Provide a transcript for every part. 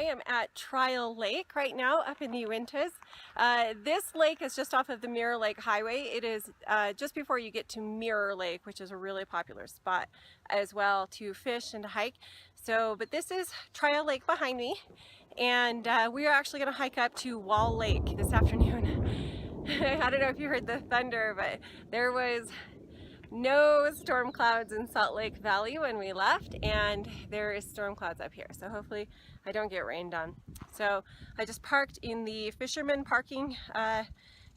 am at Trial Lake right now up in the Uintas. This lake is just off of the Mirror Lake Highway. It is just before you get to Mirror Lake, which is a really popular spot as well to fish and to hike. But this is Trial Lake behind me, and we are actually going to hike up to Wall Lake this afternoon. I don't know if you heard the thunder, but there was no storm clouds in Salt Lake Valley when we left, and there is storm clouds up here, so hopefully I don't get rained on. So I just parked in the fisherman parking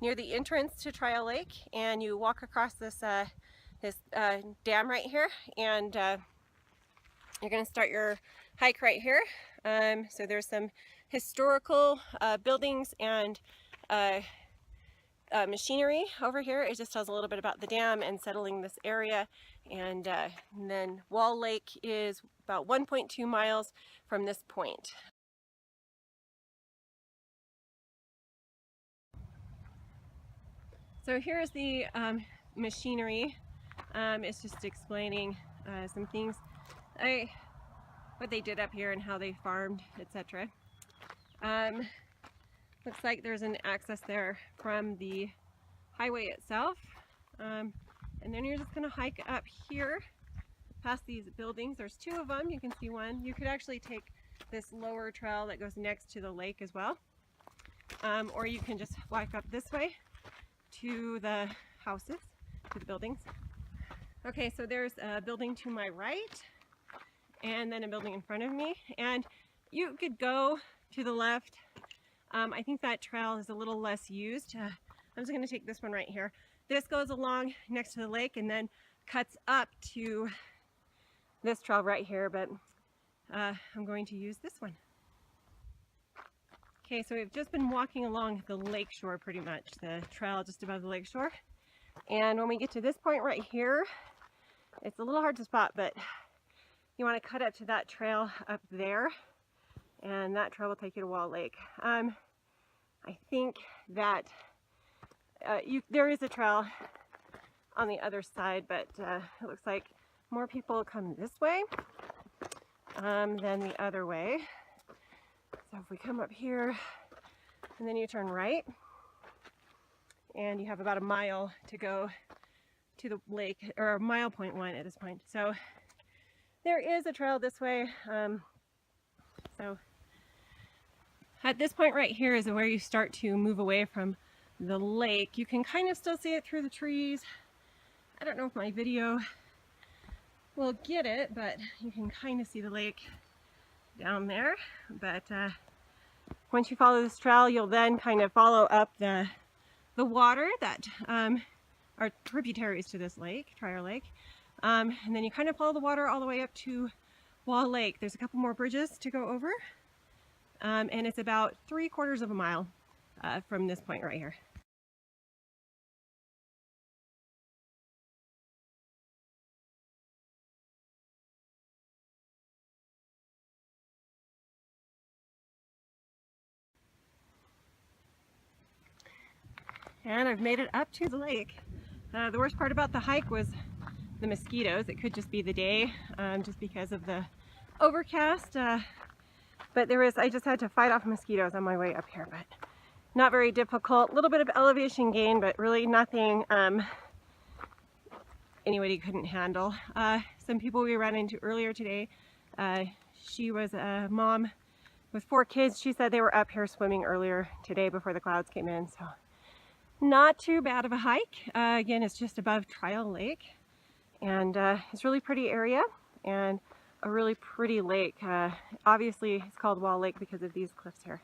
near the entrance to Trial Lake, and you walk across this dam right here, and you're going to start your hike right here. So there's some historical buildings and machinery over here. It just tells a little bit about the dam and settling this area, and then Wall Lake is about 1.2 miles from this point. So here's the machinery. It's just explaining some things, what they did up here and how they farmed, etc. Looks like there's an access there from the highway itself. And then you're just going to hike up here past these buildings. There's two of them. You can see one. You could actually take this lower trail that goes next to the lake as well. Or you can just walk up this way to the houses, to the buildings. Okay, so there's a building to my right and then a building in front of me. And you could go to the left. I think that trail is a little less used. I'm just going to take this one right here. This goes along next to the lake and then cuts up to this trail right here, but I'm going to use this one. Okay, so we've just been walking along the lake shore pretty much, the trail just above the lake shore. And when we get to this point right here, it's a little hard to spot, but you want to cut up to that trail up there, and that trail will take you to Wall Lake. I think that there is a trail on the other side, but it looks like more people come this way than the other way. So if we come up here and then you turn right, and you have about a mile to go to the lake, or mile 0.1 at this point. So there is a trail this way. So at this point right here is where you start to move away from the lake. You can kind of still see it through the trees. I don't know if my video will get it, but you can kind of see the lake down there. But once you follow this trail, you'll then kind of follow up the water that are tributaries to this lake, Trial Lake. And then you kind of follow the water all the way up to Wall Lake. There's a couple more bridges to go over. And it's about 3/4 of a mile from this point right here. And I've made it up to the lake. The worst part about the hike was the mosquitoes. It could just be the day, just because of the overcast. But I just had to fight off mosquitoes on my way up here, but not very difficult. A little bit of elevation gain, but really nothing anybody couldn't handle. Some people we ran into earlier today, she was a mom with 4 kids. She said they were up here swimming earlier today before the clouds came in, so not too bad of a hike. Again, it's just above Trial Lake, and it's a really pretty area and a really pretty lake. Obviously it's called Wall Lake because of these cliffs here.